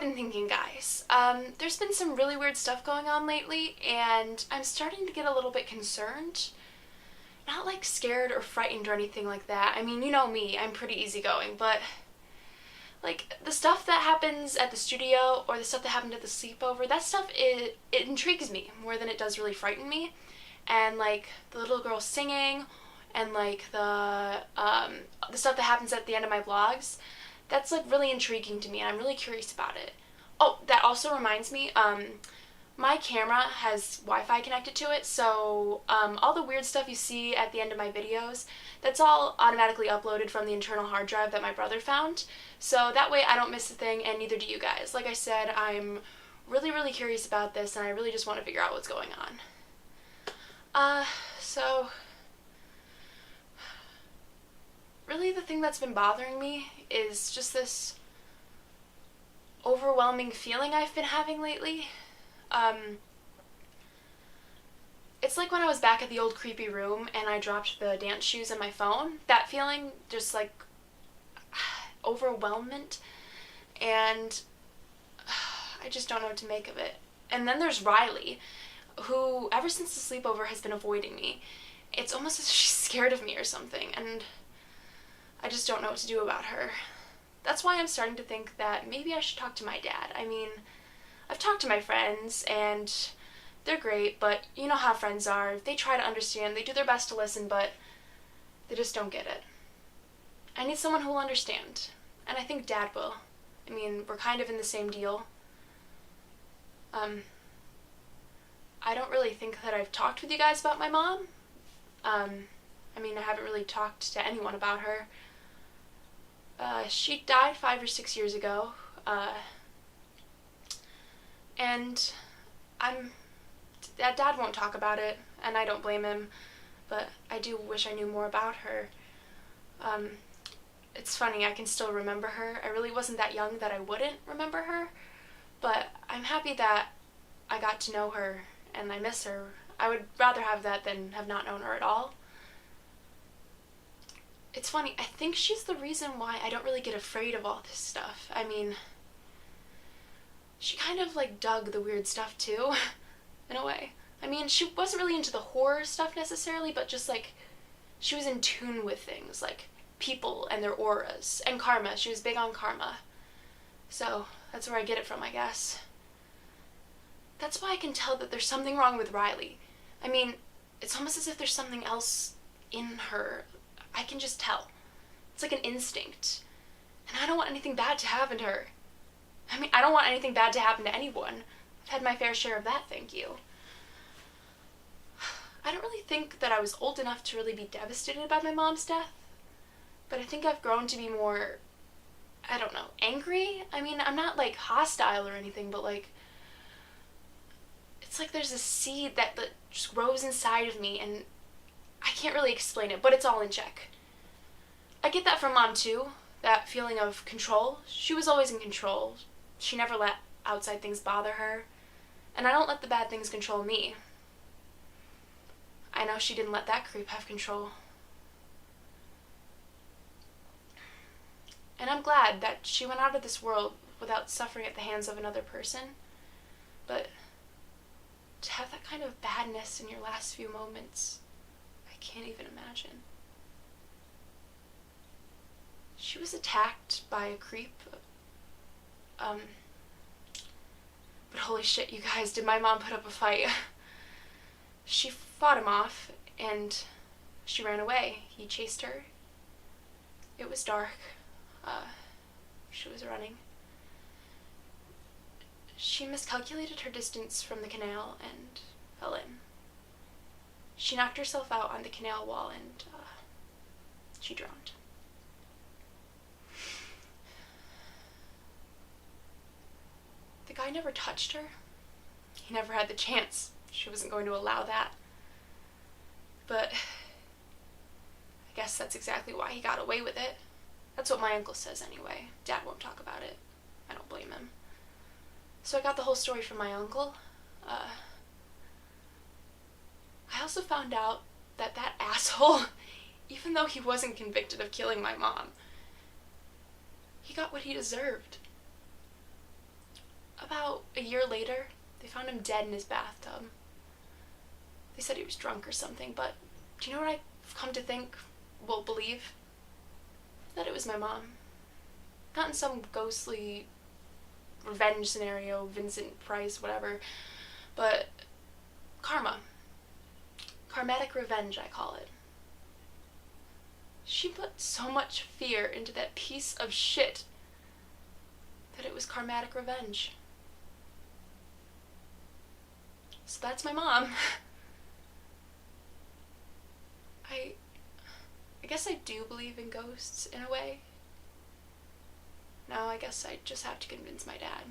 I've been thinking, guys. There's been some really weird stuff going on lately, and I'm starting to get a little bit concerned. Not like scared or frightened or anything like that. I mean, you know me, I'm pretty easygoing, but like the stuff that happens at the studio or the stuff that happened at the sleepover, that stuff it intrigues me more than it does really frighten me. And like the little girl singing and like the stuff that happens at the end of my vlogs, that's like really intriguing to me and I'm really curious about it. Oh, that also reminds me, my camera has Wi-Fi connected to it, so all the weird stuff you see at the end of my videos, that's all automatically uploaded from the internal hard drive that my brother found. So that way I don't miss a thing, and neither do you guys. Like I said, I'm really, really curious about this, and I really just want to figure out what's going on. So really the thing that's been bothering me is just this overwhelming feeling I've been having lately. It's like when I was back at the old creepy room and I dropped the dance shoes and my phone. That feeling, just like overwhelmment, and I just don't know what to make of it. And then there's Riley, who ever since the sleepover has been avoiding me. It's almost as if she's scared of me or something, and I just don't know what to do about her. That's why I'm starting to think that maybe I should talk to my dad. I mean, I've talked to my friends, and they're great, but you know how friends are. They try to understand, they do their best to listen, but they just don't get it. I need someone who will understand, and I think Dad will. I mean, we're kind of in the same deal. I don't really think that I've talked with you guys about my mom. I mean, I haven't really talked to anyone about her. She died 5 or 6 years ago, and Dad won't talk about it, and I don't blame him, but I do wish I knew more about her. It's funny, I can still remember her. I really wasn't that young that I wouldn't remember her, but I'm happy that I got to know her, and I miss her. I would rather have that than have not known her at all. It's funny, I think she's the reason why I don't really get afraid of all this stuff. I mean, she kind of like dug the weird stuff too, in a way. I mean, she wasn't really into the horror stuff necessarily, but just like, she was in tune with things, like people and their auras, and karma. She was big on karma. So, that's where I get it from, I guess. That's why I can tell that there's something wrong with Riley. I mean, it's almost as if there's something else in her. I can just tell. It's like an instinct. And I don't want anything bad to happen to her. I mean, I don't want anything bad to happen to anyone. I've had my fair share of that, thank you. I don't really think that I was old enough to really be devastated by my mom's death, but I think I've grown to be more, I don't know, angry? I mean, I'm not like hostile or anything, but like, it's like there's a seed that just grows inside of me, and I can't really explain it, but it's all in check. I get that from Mom too, that feeling of control. She was always in control. She never let outside things bother her, and I don't let the bad things control me. I know she didn't let that creep have control. And I'm glad that she went out of this world without suffering at the hands of another person, but to have that kind of badness in your last few moments, I can't even imagine. She was attacked by a creep. But holy shit, you guys, did my mom put up a fight. She fought him off, and she ran away. He chased her. It was dark. She was running. She miscalculated her distance from the canal and fell in. She knocked herself out on the canal wall, and she drowned. The guy never touched her. He never had the chance. She wasn't going to allow that. But I guess that's exactly why he got away with it. That's what my uncle says anyway. Dad won't talk about it. I don't blame him. So I got the whole story from my uncle. I also found out that that asshole, even though he wasn't convicted of killing my mom, he got what he deserved. about a year later, they found him dead in his bathtub. They said he was drunk or something, but do you know what I've come to think, well, believe? That it was my mom. Not in some ghostly revenge scenario, Vincent Price, whatever, but karma. Karmatic revenge, I call it. She put so much fear into that piece of shit that it was karmatic revenge. So that's my mom. I guess I do believe in ghosts in a way. Now I guess I just have to convince my dad.